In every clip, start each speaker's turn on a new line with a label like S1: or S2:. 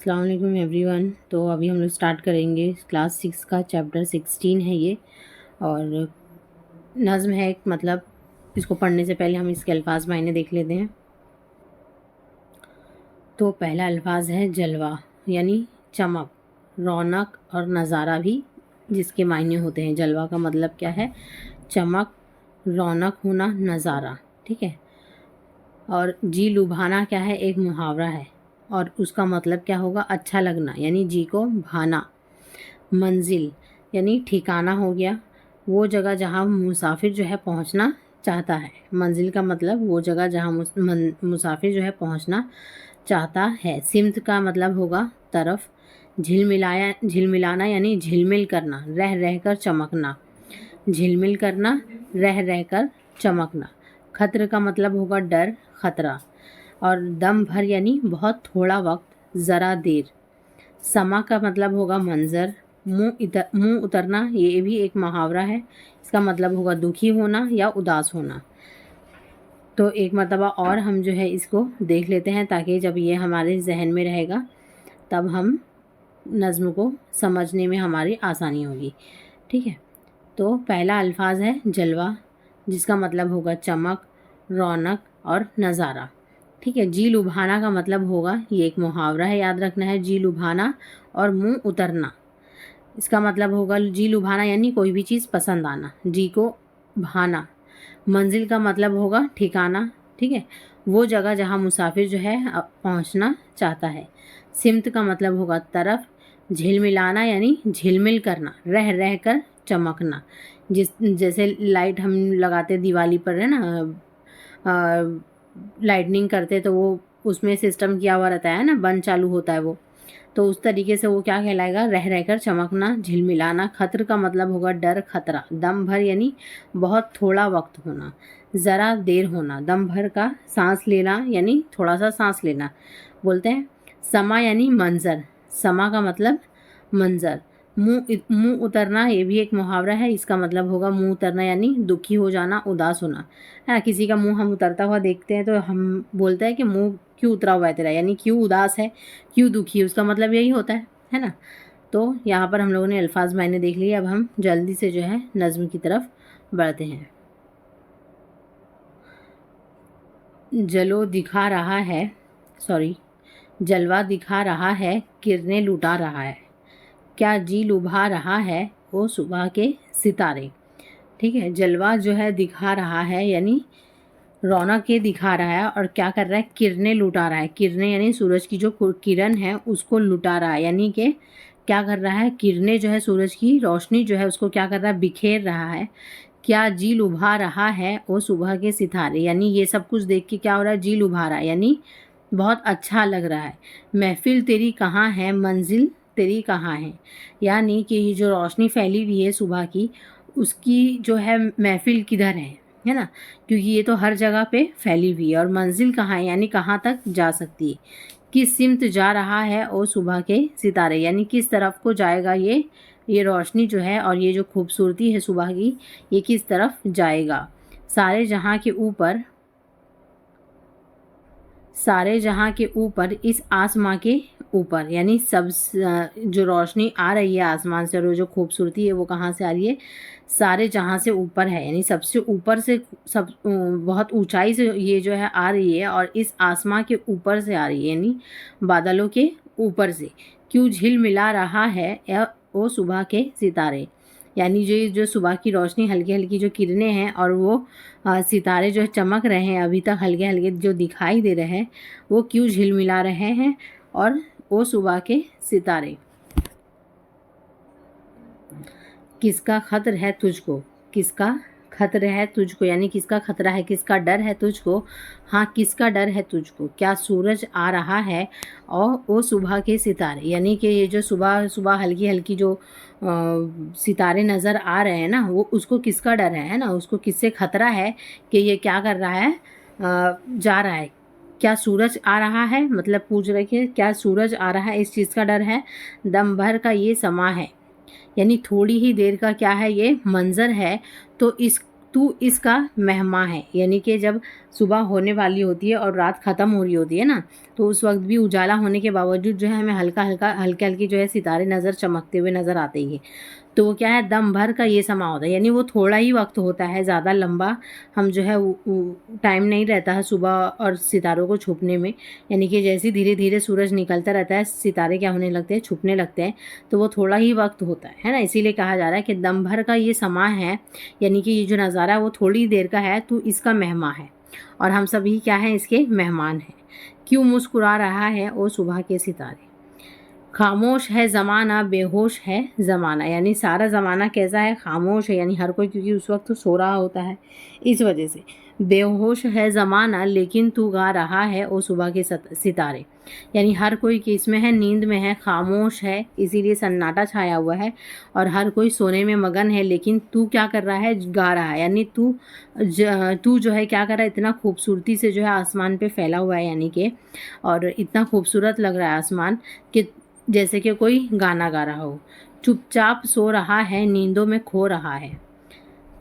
S1: अस्सलाम वालेकुम एवरीवन। तो अभी हम लोग स्टार्ट करेंगे क्लास 6 का चैप्टर 16 है ये। और नज़्म है एक, मतलब इसको पढ़ने से पहले हम इसके अल्फाज मायने देख लेते हैं। तो पहला अल्फाज है जलवा, यानी चमक, रौनक और नज़ारा भी जिसके मायने होते हैं। जलवा का मतलब क्या है? चमक, रौनक होना, नज़ारा। ठीक है। और जी लुभाना क्या है? एक मुहावरा है और उसका मतलब क्या होगा? अच्छा लगना, यानी जी को भाना। मंजिल यानी ठिकाना हो गया, वो जगह जहाँ मुसाफिर जो है पहुँचना चाहता है। मंजिल का मतलब वो जगह जहाँ मुसाफिर जो है पहुँचना चाहता है। सिमत का मतलब होगा तरफ। झिलमिलाना यानी झिलमिल करना, रह रह कर चमकना। झिलमिल करना, रह रह कर चमकना। खतर का मतलब होगा डर, खतरा। और दम भर यानी बहुत थोड़ा वक्त, ज़रा देर। समा का मतलब होगा मंज़र। मुँह उतरना, ये भी एक मुहावरा है। इसका मतलब होगा दुखी होना या उदास होना। तो एक मर्तबा और हम जो है इसको देख लेते हैं, ताकि जब ये हमारे जहन में रहेगा तब हम नज़्म को समझने में हमारी आसानी होगी। ठीक है। तो पहला अल्फाज है जलवा, जिसका मतलब होगा चमक, रौनक और नज़ारा। ठीक है। जी लुभाना का मतलब होगा, ये एक मुहावरा है, याद रखना है। जी लुभाना और मुंह उतरना, इसका मतलब होगा जी लुभाना यानी कोई भी चीज़ पसंद आना, जी को भाना। मंजिल का मतलब होगा ठिकाना। ठीक है। वो जगह जहाँ मुसाफिर जो है पहुँचना चाहता है। सिमत का मतलब होगा तरफ। झिलमिलाना यानी झिलमिल करना, रह रह कर चमकना। जैसे लाइट हम लगाते दिवाली पर है ना, लाइटनिंग करते तो वो उसमें सिस्टम किया हुआ रहता है ना, बंद चालू होता है वो। तो उस तरीके से वो क्या कहलाएगा? रह रहकर चमकना, झिलमिलाना। खतर का मतलब होगा डर, खतरा। दम भर यानी बहुत थोड़ा वक्त होना, ज़रा देर होना। दम भर का सांस लेना यानी थोड़ा सा सांस लेना बोलते हैं। समा यानी मंज़र। समा का मतलब मंज़र। मुंह उतरना, ये भी एक मुहावरा है। इसका मतलब होगा मुंह उतरना यानी दुखी हो जाना, उदास होना। है ना, किसी का मुंह हम उतरता हुआ देखते हैं तो हम बोलते हैं कि मुंह क्यों उतरा हुआ है तेरा, यानी क्यों उदास है, क्यों दुखी है, उसका मतलब यही होता है ना। तो यहाँ पर हम लोगों ने अल्फाज मायने देख लिए। अब हम जल्दी से जो है नज़्म की तरफ बढ़ते हैं। जलो दिखा रहा है, सॉरी, जलवा दिखा रहा है, किरणें लुटा रहा है, क्या जी लुभा रहा है वो सुबह के सितारे। ठीक है। जलवा जो है दिखा रहा है यानी रौनक ये दिखा रहा है, और क्या कर रहा है? किरणें लुटा रहा है। किरणें यानी सूरज की जो किरण है उसको लुटा रहा है, यानी कि क्या कर रहा है? किरणें जो है, सूरज की रोशनी जो है उसको क्या कर रहा है? बिखेर रहा है। क्या जी लुभा रहा है वो सुबह के सितारे, यानी ये सब कुछ देख के क्या हो रहा है? जी लुभा रहा है, यानी बहुत अच्छा लग रहा है। महफिल तेरी कहाँ है, मंजिल तेरी कहाँ है, यानी कि ये जो रोशनी फैली हुई है सुबह की, उसकी जो है महफिल किधर है ना, क्योंकि ये तो हर जगह पे फैली हुई है। और मंजिल कहाँ है, यानी कहाँ तक जा सकती है। किस सिमत जा रहा है वो सुबह के सितारे, यानी किस तरफ को जाएगा ये रोशनी जो है, और ये जो खूबसूरती है सुबह की, ये किस तरफ जाएगा। सारे जहाँ के ऊपर, सारे जहाँ के ऊपर, इस आसमां के ऊपर, यानी सब जो रोशनी आ रही है आसमान से और वो जो खूबसूरती है वो कहाँ से आ रही है? सारे जहाँ से ऊपर है, यानी सबसे ऊपर से, सब बहुत ऊंचाई से ये जो है आ रही है, और इस आसमां के ऊपर से आ रही है, यानी बादलों के ऊपर से। क्यों झिलमिला रहा है वो सुबह के सितारे, यानी जो सुबह की रोशनी, हल्की हल्की जो किरणें हैं, और वो सितारे जो चमक रहे हैं अभी तक, हल्के हल्के जो दिखाई दे रहे हैं, वो क्यों झिलमिला रहे हैं, और वो सुबह के सितारे। किसका खतर है तुझको, किसका खतर है तुझको, यानी किसका खतरा है, किसका डर है तुझको। हाँ, किसका डर है तुझको? क्या सूरज आ रहा है और वो सुबह के सितारे, यानी कि ये जो सुबह सुबह हल्की हल्की जो सितारे नज़र आ रहे हैं ना, वो उसको किसका डर है ना, उसको किससे खतरा है कि ये क्या कर रहा है, जा रहा है। क्या सूरज आ रहा है, मतलब पूछ रहे कि क्या सूरज आ रहा है, इस चीज़ का डर है। दम भर का ये समा है, यानी थोड़ी ही देर का क्या है, ये मंज़र है। तो इस तू इसका मेहमान है, यानी कि जब सुबह होने वाली होती है और रात ख़त्म हो रही होती है ना, तो उस वक्त भी उजाला होने के बावजूद जो है हमें हल्का हल्का हल्के हल्के जो है सितारे नज़र चमकते हुए नज़र आते ही है। तो वो क्या है, दम भर का ये समा होता है, यानी वो थोड़ा ही वक्त होता है, ज़्यादा लंबा हम जो है टाइम नहीं रहता है सुबह और सितारों को छुपने में। यानी कि जैसे धीरे धीरे सूरज निकलता रहता है, सितारे क्या होने लगते हैं, छुपने लगते हैं, तो वो थोड़ा ही वक्त होता है ना। इसीलिए कहा जा रहा है कि दम भर का ये समा है, यानी कि ये जो नज़ारा है वो थोड़ी देर का है, तो इसका मेहमान है और हम सभी क्या हैं, इसके मेहमान हैं। क्यों मुस्कुरा रहा है ओ सुबह के सितारे, खामोश है ज़माना बेहोश है ज़माना, यानी सारा ज़माना कैसा है, खामोश है, यानी हर कोई क्योंकि उस वक्त तो सो रहा होता है, इस वजह से बेहोश है ज़माना लेकिन तू गा रहा है ओ सुबह के सितारे, यानी हर कोई कि इसमें है, नींद में है, खामोश है, इसीलिए सन्नाटा छाया हुआ है और हर कोई सोने में मगन है, लेकिन तू क्या कर रहा है, गा रहा है, यानी तू जो है क्या कर रहा है, इतना खूबसूरती से जो है आसमान पे फैला हुआ है, यानी कि और इतना खूबसूरत लग रहा है आसमान कि जैसे कि कोई गाना गा रहा हो। चुपचाप सो रहा है, नींदों में खो रहा है,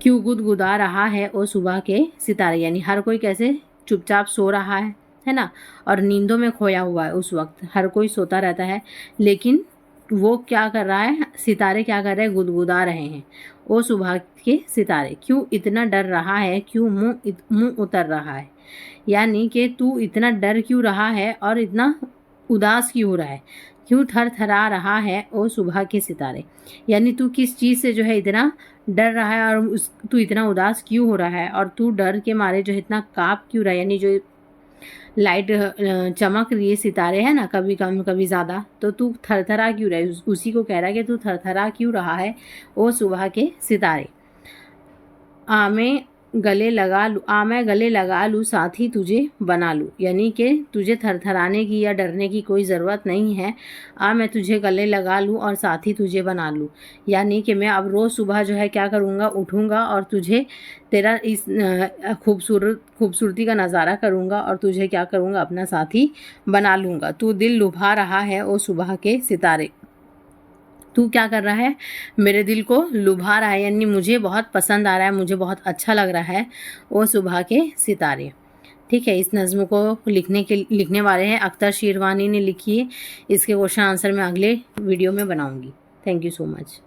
S1: क्यों गुदगुदा रहा है ओ सुबह के सितारे, यानी हर कोई कैसे चुपचाप सो रहा है ना, और नींदों में खोया हुआ है, उस वक्त हर कोई सोता रहता है, लेकिन वो क्या कर रहा है, सितारे क्या कर रहे हैं, गुदगुदा रहे हैं ओ सुबह के सितारे, क्यों इतना डर रहा है, क्यों मुंह उतर रहा है, यानी कि तू इतना डर क्यों रहा है और इतना उदास क्यों हो रहा है, क्यों थर थरा रहा है ओ सुबह के सितारे, यानी तू किस चीज़ से जो है इतना डर रहा है और तू इतना उदास क्यों हो रहा है और तू डर के मारे जो है इतना काँप क्यों रहा है, यानी जो लाइट चमक रही है, सितारे हैं ना, कभी कम कभी ज़्यादा, तो तू थरथरा क्यों रहा है, उसी को कह रहा है कि तू थरथरा क्यों रहा है ओ सुबह के सितारे। आ मैं गले लगा लूँ साथ ही तुझे बना लूँ, यानी कि तुझे थरथराने की या डरने की कोई ज़रूरत नहीं है, मैं तुझे गले लगा लूँ और साथ ही तुझे बना लूँ, यानी कि मैं अब रोज़ सुबह जो है क्या करूँगा, उठूँगा और तुझे तेरा इस खूबसूरती का नज़ारा करूँगा और तुझे क्या करूँगा, अपना साथी बना लूँगा। तू दिल लुभा रहा है ओ सुबह के सितारे, तू क्या कर रहा है, मेरे दिल को लुभा रहा है, यानी मुझे बहुत पसंद आ रहा है, मुझे बहुत अच्छा लग रहा है वो सुबह के सितारे। ठीक है, इस नज़्म को लिखने वाले हैं अख्तर शीरवानी ने लिखी है। इसके क्वेश्चन आंसर मैं अगले वीडियो में बनाऊंगी। Thank you so much.